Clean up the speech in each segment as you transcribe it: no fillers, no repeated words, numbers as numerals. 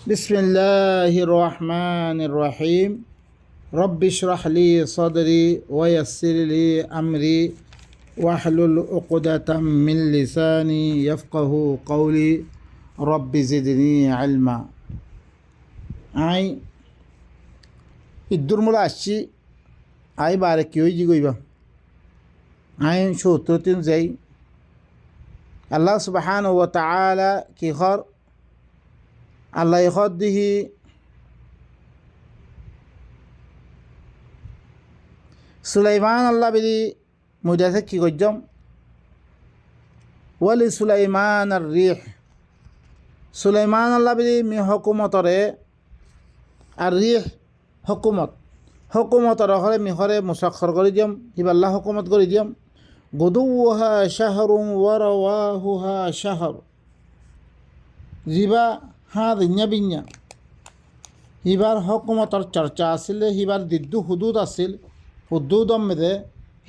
بسم الله الرحمن الرحيم رب اشرح لي صدري ويسر لي أمري واحلل عقدة من لساني يفقه قولي رب زدني علما I ইদ্দুর মূলা আসছি I বারে কি হয়ে গইবা আই সূত্রতিন যাই আল্লাহ সুবহানাহু ওয়া তাআলা কি খর আল্লাহ খদ্দিহি সুলাইমান আল্লাহ বিলি মুদাসে কি গজ্জম ওয়ালি সুলাইমান আর রিহ সুলাইমান আল্লাহ বিলি মি হকুমতরে আর রিহ হকুমতর হরে মিহরে মুসাক্ষর করে দিয়ম হিবাল্লাহ হকুমত করে দিয়ম গুদুহা শাহরুম ওয়ারাওয়াহুহা শাহর জিবা হ্যাঁ দিঞ্ঞা বিঞ্ঞা হিবার হকুমতর চর্চা আছিল হিবার দিদ্দু হুদুদ আছিল হুদুদম মেদে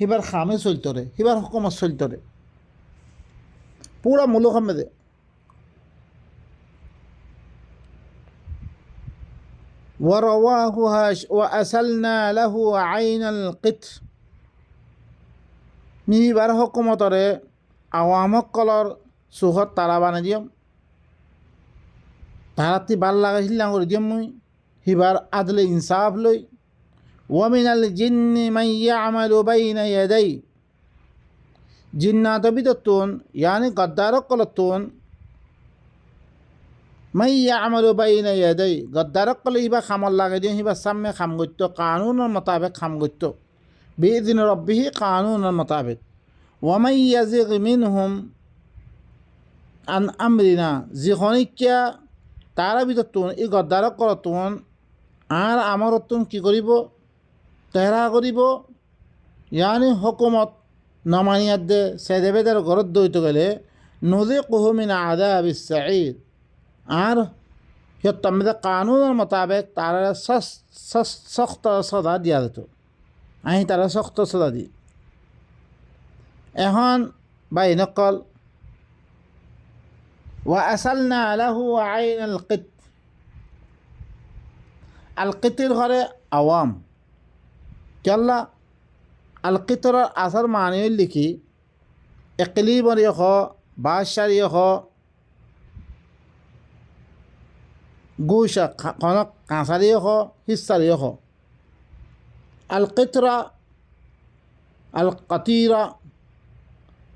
হিবার খামে চলতরে হিবার হকুমত চলতরে পুরা মুলুক মেদে ورواهها وأسلنا له عين القطر মি হিবার হকুমতরে আওয়ামক কলর সুহত তারা বানাই দিয়ম তারাতি ভাল লাগা হিল্লাং করে দিয়ম মুই হিবার আদলে ইনসাফ লই ওয়ামিনাল জিন্নি মান ইয়ামালু বাইনা ইয়াদাই জিন্নাত বিদতুন ইয়ানি গদ্দারক কলতুন মান ইয়ামালু বাইনা ইয়াদাই গদ্দারক কল হিবা খামল লাগাই দিয়ম হিবা সামনে খাম গত্য কানুনের মোতাবেক খাম গত্য বিইذن রব্বিহি কানুনের মোতাবেক ওয়ামান ইয়াজিগ মিনহুম আন আমরিনা যিখনিক্যা তারা ভিতর তুন এই গদ্দারক কর তুন আর আমার তুন কি করিব তেহরা করিব ইয়ানি হকুমত নমানিয়াত দে সেদেবেদের ঘরত দইতে গেলে নদী কুহুমিন আযাব সাঈদ আর হিয়ত্তমদে কানুনের মোতাবেক তারা সখ্ত সদা দিয়া দিত আহি তারা সখ্ত সদা দি এখন বাই নকল وأسلنا له عين القط القطر ঘরে আওয়াম কেল্লা القطر আসর মানে লিখি ইকলিবর ইখ বাদশার ইখ গুশা কনক কাঁসার ইখ হিসার ইখ القطرة القطيرة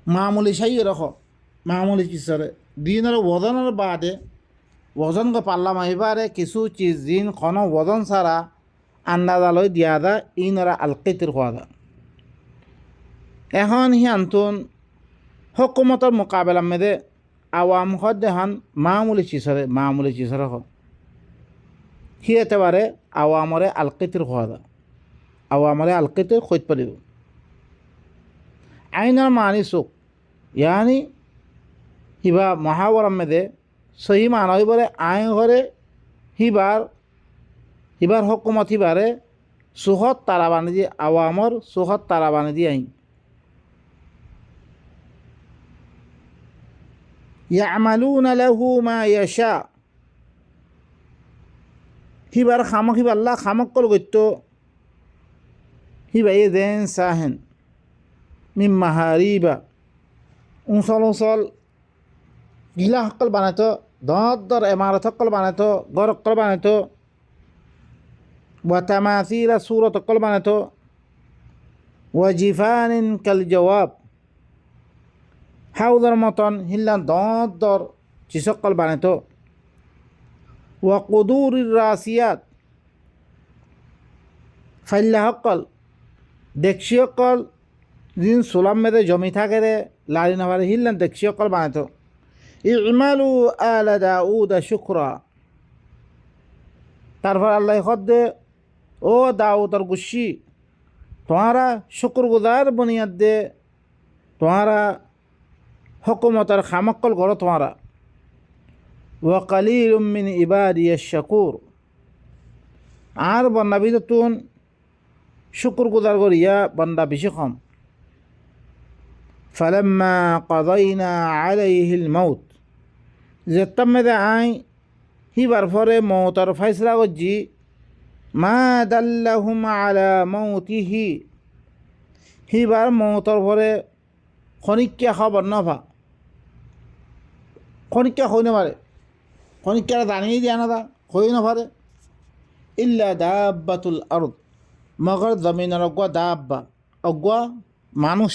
মামুলি শাই রখ মামুলি কিসরে দিনের ওজনের বাদে ওজনকে পাল্লা মাহিবারে কিছু চিজ দিন কোনো ওজন ছাড়া আন্দাজালই দিয়া দা ইনরা আলকিতির হওয়া দা এখন হিয়ান্তন হকুমতর মোকাবেলা মেদে আওয়াম হদ দেহান মামুলি চিসরে হ হিয়েতে পারে আওয়ামরে আলকিতির হওয়া দা আওয়ামরে আলকিতির খৈত পারিব আইনার মানি চোখ ইয়ানি হিবা মহাবরম মেদে সহি মানই বলে আইন ঘরে হিবার হকুমত হিবারে সুহত তারা বানি দিয়ে আওয়ামর সুহত তারা বানি দিয়ে আইন ইয়ামালুনা লাহু মা ইয়াশা হিবার খামক হিবাল্লাহ খামক কল গত্য হিবা এ দেন সাহেন মিম মাহারিবা উঁচল গিলা সকল বানাইতো দর এমারত সকল বানাইতো গড় সকল বানাইতো ওয়াতামাসিলা সুরত সকল বানাইতো ওয়াজিফানিন কাল জবাব হাউদর মতন হিল্লান দর চিসকল বানাইতো ওয়াকুদুরির রাসিয়াত ফাইল্লা সকল দেখছি সকল দিন সোলাম মেদে জমি থাকে রে লারি নাভারে হিল্লান দেখছি সকল বানাইতো ইমালু আলা দাউদ শুকরা তারপর আল্লাহ খদ্দে ও দাউদর গুসি তোমারা শুক্রগুজার বুনিয়াদ দে তোমারা হকুমতর খামক্কল করো তোমারা ওয়া কালিলুম মিন ইবাদিয়াশ শাকুর আর বন্না বিদতুন শুক্রগুজার করিয়া বন্না বেশি কম ফালাম্মা কাযাইনা আলাইহিল মাউত যেতাম মেদে আই হিবার পরে মৌতর ফাইসলা করছি মা দাল্লাহুম আলা মৌতিহি হিবার মৌতর পরে খনিকা খবর নফা খনিকা হই না পারে খনিকারা দাঁড়িয়ে দিয়া না তা হই না পারে ইল্লা দাব্বাতুল আরদ মগর জমিনের অগুয়া দাব্বা অগুয়া মানুষ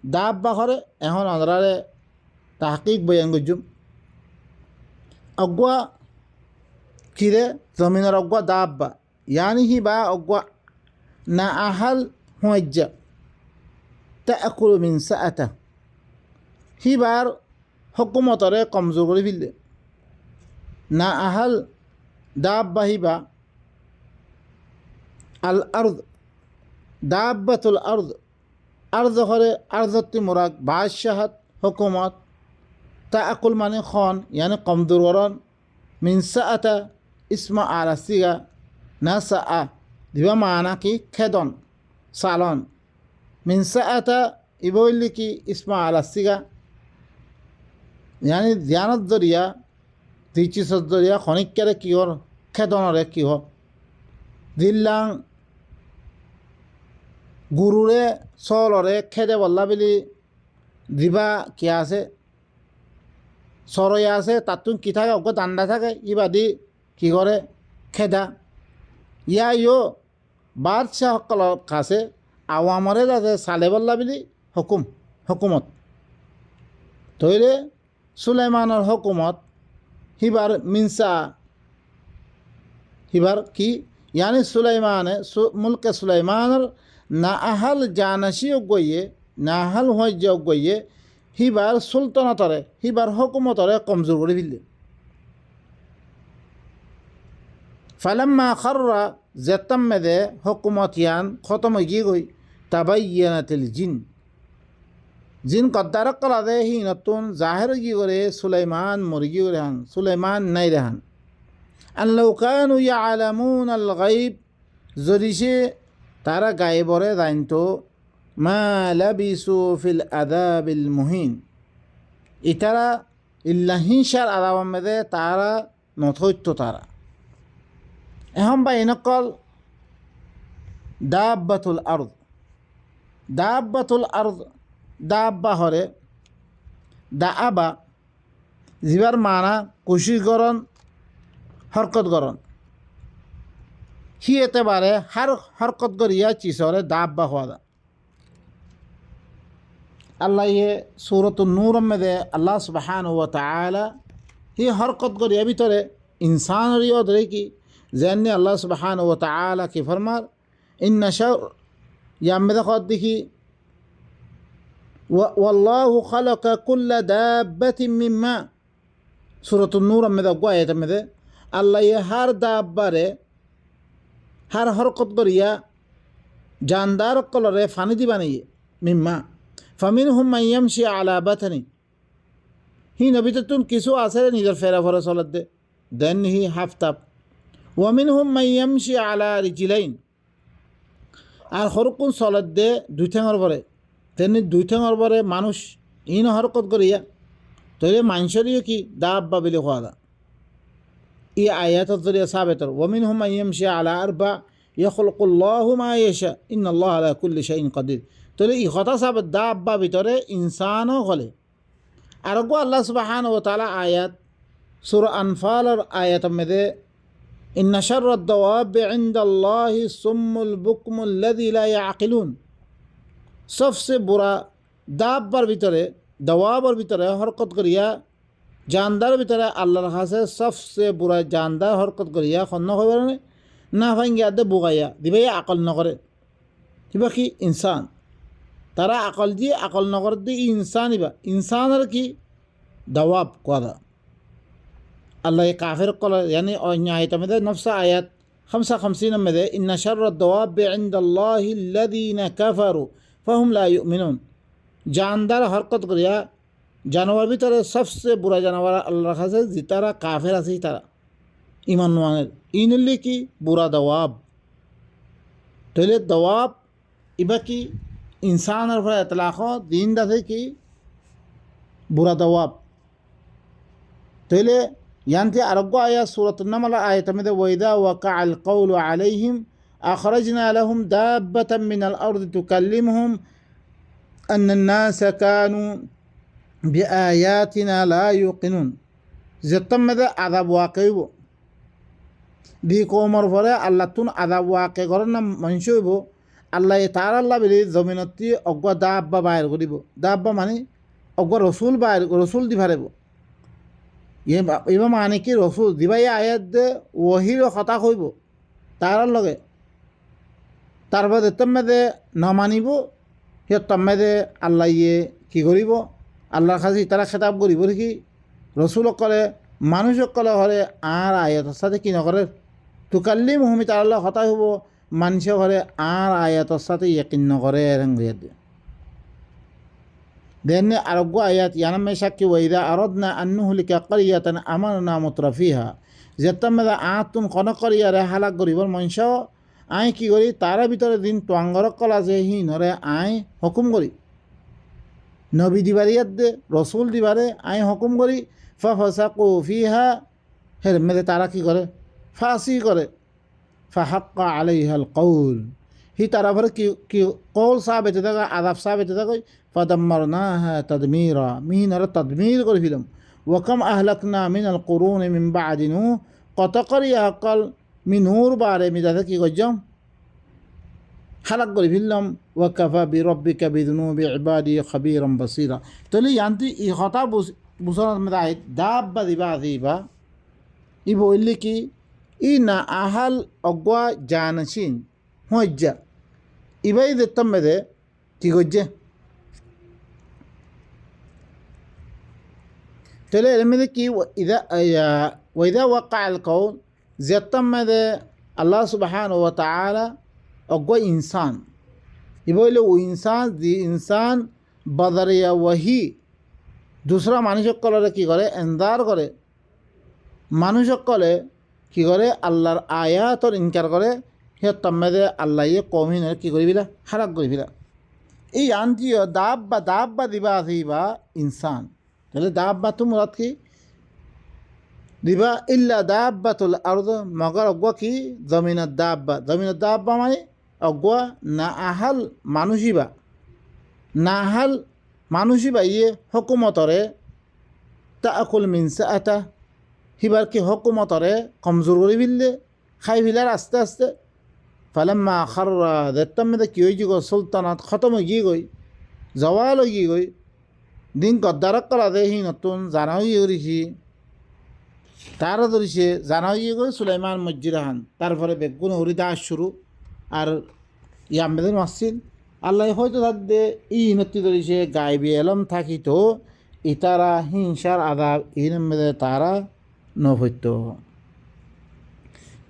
দাব্বা করে এখন আন্দ্রারে তাহকিক বয়ান গুজুম অগুয়া কিরে জমিনের অগুয়া দাব্বা ইয়ানি হি বা অগুয়া না আহাল হুঁজ্জা তাকুল মিন সাআতা হিবার হুকুমতরে কমজোর করে ফেললে না আহাল দাব্বা হিবা আল আরদ দাব্বাতুল আরদ আর্জ করে আর্জতি মুরাক বাদশাহাত হুকুমত তাকুল মানে খন ইয়ানি কমজোর করন মিন সাআতা ইসমা আলাসিগা না সাআ দিবা মানা কি খেদন সালন মিন সাআতা ইবইলি কি ইসমা আলাসিগা ইয়ানি ধ্যানত জরিয়া দিচিসত জরিয়া খনিকারে কি হর খেদনরে কি হ দিল্লাং গুরুরে চলরে খেদে বল্লা বলি দিবা কি আছে সরয়া আছে তাতুন কি থাকে অজ্ঞ দান্ডা থাকে ইবাদি কি করে খেদা ইয়া ইয়ো বাদশাহ সকলের কাছে আওয়ামরে যাতে সালে বল্লা বলি হুকুমত তৈরে সুলাইমানের হুকুমত হিবার মিনসা হিবার কি ইয়ানি সুলাইমানে মুলকে সুলাইমানের না আহাল জানাসি গইয়ে না আহাল হজ্জ গইয়ে হিবার সুলতানতরে হিবার হুকুমতরে কমজোর করে ফেললে ফালাম্মা খররা জেতাম মেদে হুকুমত ইয়ান খতম হয়ে গই তাবাইয়ানাতিল জিন কদ্দার কলা দে হি নতুন জাহের কি করে সুলাইমান মরগি করে হান সুলাইমান নাই রেহান আল্লাহ কানু ইয়ালামুন আল গাইব যদি সে তারা গায়েবরে জানতো মা লাবিসু ফিল আযাবিল মুহিন ইতারা ইল্লাহিনশার আযাব মেদে তারা নথৈত্য তারা এখন বা এনেকল দাব্বাতুল আরদ দাব্বা হরে দাআবা জিবার মানা কুশি গরণ হরকত গরণ হি এতেবারে হার হরকত গরিয়া চিসরে দাব্বা হওয়া দা আল্লাহ ইয়ে সূরাতুন নূর মেদে আল্লাহ সুবহানাহু ওয়া তাআলা হি হরকত গরিয়া ভিতরে ইনসানের ইয়দরে কি যেন আল্লাহ সুবহানাহু ওয়া তাআলা কি ফরমার ইন্না শার ইয়ামেদে খদ দেখি ওয়াল্লাহু খালাকা কুল্লা দাব্বাতিন মিম্মা সূরাতুন নূর মেদে গোয়ায়েত মেদে আল্লাহ ইয়ে হার দাব্বারে হার হরকত করিয়া জানদার কলরে ফানি দিবা নিয়ে মিম্মা ফামিন হুম মাইয়ামশি আলা বাথানি হি নবীতে তুন কিছু আছে নিজের ফেরা ফরা চলত দে দেন হি হাফতাপ ওয়ামিন হুম মাইয়ামশি আলা রিজিলাইন আর হরকুন চলত দে দুই ঠেঙর পরে তেমনি দুই ঠেঙর পরে মানুষ ইন হরকত করিয়া তৈরি মানুষেরই কি দাব্বা বিলি খোয়া দা ই আয়াতের জরিয়া সাবেতর ওয়ামিন হুম মাইয়ামশি আলা আরবা ইয়াখলুকুল্লাহু মা ইয়াশা ইন্নাল্লাহা আলা কুল্লি শাইইন কাদির তাহলে ই কথা সাবে দাব্বা ভিতরে ইনসানও হলে আর গো আল্লাহ সুবহানাহু ওয়া তাআলা আয়াত সূরা আনফালের আয়াত মেদে ইন্না শাররাদ দাওয়াবি ইনদাল্লাহি সুম্মুল বুকমুল্লাযী লা ইয়াকিলুন সবচেয়ে বুরা দাব্বার ভিতরে দাওয়াবার ভিতরে হরকত করিয়া জানদার ভিতরে আল্লাহর কাছে সবচেয়ে বুরা জানদার হরকত করিয়া খন্ন হইবার না ভাঙ্গিয়া দে বুগাইয়া দিবাই আকল নকরে কিবা কি ইনসান তারা আকল দিয়ে আকল নগর দিয়ে ইনসানিবা ইনসানের কি দাওয়াব কথা আল্লাহ কাফের কলা यानी অন্য আয়াত মধ্যে নফস আয়াত 55 মধ্যে ইন্না শাররাদ দাওয়াবি ইনদাল্লাহি আল্লাযীনা কাফারু ফাহুম লা ইউমিনুন জানদার হরকত করিয়া জানোয়ার ভিতরে সবচেয়ে বুড়া জানোয়ার আল্লাহর কাছে যে তারা কাফের আছে তারা ইমান ওয়ানের ইনলি কি বুড়া দাওয়াব তাহলে দাওয়াব ইবা কি ইনসানের উপরে এতলাখ দিন দাসে কি বুড়া দাওয়াব তাহলে yanti araggo ayat suratul naml ayat में وإذا وقع القول عليهم أخرجنا لهم دابة من الأرض تكلمهم أن الناس كانوا بآياتنا لا يوقنون زتم ده عذاب واقع دي কোমর পরে আল্লাহ তুন আযাব ওয়াকে করেন না মানুষ হইব আল্লাহ তাআলা আল্লাহ বলি জমিনতি অজ্ঞ দাব্বা বাইর করিব দাব্বা মানে অজ্ঞ রসুল বাইর রসুল দি পারিব এবার মানে কি রসুল দিবাই আয়াত দে ওহির কথা কইব তার লগে তারপর তেমে নমানিব সে তম্মে আল্লাহ ইয়ে কি করিব আল্লাহর কাছে তারা খেতাব করিব কি রসুল করে মানুষ কলে হরে আর আয়াতের সাথে কি নকরে তুকাল্লি মুহমি তার আল্লাহ কথা হব মানুষ ঘরে আর আয়াতের সাথে ইয়কিন নকরে রেঙ্গিয়ে দিয়ে দেন আরোগ্য আয়াত ইয়ানামে সাক্ষী ওইদা আরদনা আন্নুহলিকা করিয়াতান আমারনা মুতরাফিহা যেতাম আতুন কোন করিয়ারে হালাক গরিবর মঞ্চ আই কি করি তার ভিতরে দিন তোয়াঙ্গর কলা যে হি নরে আই হুকুম করি নবী দিবারিয়াত দে রসুল দিবারে আই হুকুম করি ফাফাসাকু ফিহা হের মেরে তারা কি করে ফাঁসি করে ফাহাক্কা আলাইহাল কৌল হি তারা ভরে কি কৌল সাবেতে থাকা আদাব সাবেতে থাকই ফাদাম্মারনাহা তাদমীরা মিহিন আর তাদমীর করে ফেলাম ওয়াকাম আহলাকনা মিনাল কুরুনি মিন বাদি নূহ কত করিয়া কল মি নূর বারে মি দাদা কি করছাম হালাক করে ফেললাম ওয়াকাফা বিরব্বিকা বিযুনুবি ইবাদি খাবীরাম বাসীরা তাহলে ইয়ান্তি ই কথা বুঝানোর মধ্যে আয় দাব্বা দিবা দিবা ই বললি কি ই না আহাল অজ্ঞা জানসিন হজ্জা ইবাই দেখতাম মেদে কি করছে তাহলে এর মধ্যে কি ওইদা ওয়াকা আল কৌল যেতাম মেদে আল্লাহ সুবহানাহু ওয়া তাআলা অজ্ঞা ইনসান ই বললে ও ইনসান দি ইনসান বদরিয়া ওয়াহি দুসরা মানুষসকলরে কি করে এন্দার করে মানুষসকলে কি করে আল্লাহর আয়াতর ইনকার করে সে তম্মেদে আল্লাহ কমিনের কি করিবিলা হারাক করিবিলা এই আনটিও দাব্বা দিবা আসিবা ইনসান তাহলে দাব্বা তো মুরাদ কি দিবা ইল্লা দাব্বাতুল আরদ মগর অজ্ঞা কি জমিনের দাব্বা মানে অজ্ঞা না আহাল মানুষিবা না আহাল মানুষিবা ইয়ে হকুমতরে তাকুল মিনসাআতা হিবার কি হকুমতরে কমজোর করে ফেললে খাই ফেলার আস্তে আস্তে ফালাম্মা খাররা দেখতাম মেয়েদের কি হয়েছি গো সুলতানাত খতম হয়ে গিয়ে গই জওয়াল হয়ে গিয়ে গই দিন গদ্দারক করা দে হি নতুন জানা হয়ে গেছি তারা ধরেছে জানা হয়ে গই সুলাইমান মজ্জিরাহান তারপরে বেগুন হরিদাস শুরু আর ইয়ামেদের মসজিদ আল্লাহ হয়তো তাদের ই নতি ধরেছে গাইবি এলম থাকিত ইতারা হিংসার আদাব এই মেয়েদের তারা নভত্য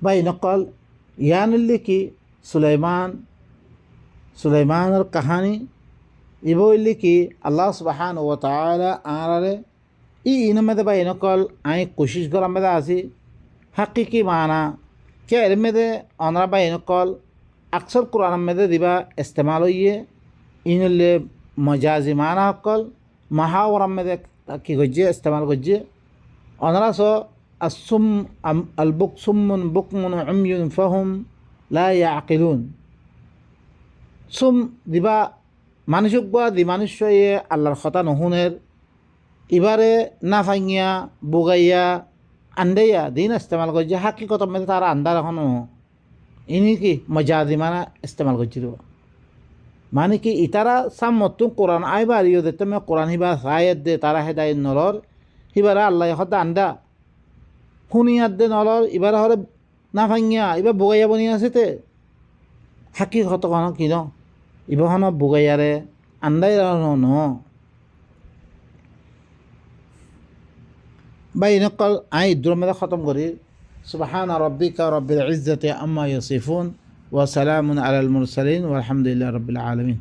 বা নকল ইয়ানুল্লি কি সুলাইমানের কাহানি ইবইল্লি কি আল্লাহ সুবহানাহু ওয়া তাআলা আরারে ইনমেদে বা নকল আই কোশিশ করার মেদে আছি হাকিকি মানা কে এর মেদে অনরা বা নকল আকসর কোরআন মেদে দিবা ইস্তেমাল হইয়ে ইনুল্লে মজাজি মানা হকল মাহাওয়ার মেদে কি গজ্জে ইস্তেমাল গজ্জে অনরা সো الصم البكم بكم عمي فهم لا يعقلون সুম দিবা মানুষক বা দি মানুষ আল্লাহর কথা নহুনের এবারে না ফাইয়া বুগাইয়া আন্দাইয়া দিন ইস্তেমাল করছে হাকিকত মেয়েদের তারা আন্দার এখনও ইনি কি মজাদি মানা ইস্তেমাল করছিল মানে কি ইতারা সামতুন কোরআন আইবার ইয়ে দেখতে কোরআন হিবা সায়েদ দে তারা হেদায় নলর হিবারা আল্লাহ হতা আন্দা শুনিয়াত দে নলর এবারে হলে না ভাঙিয়া এবার বুগাইয়া বনি আছেতে হাকি কতক্ষণ কি ন ইবাহন বুগাইয়ারে আন্দাই ন বা এনেকল আই ইদ্ৰৰ মেদে খতম কৰি সুবহান রব্বিকা রব্বিল ইজ্জতি আম্মা ইয়াসিফুন ওয়া সালামুন আলাল মুরসালিন ওয়ালহামদুলিল্লাহি রাব্বিল আলামিন।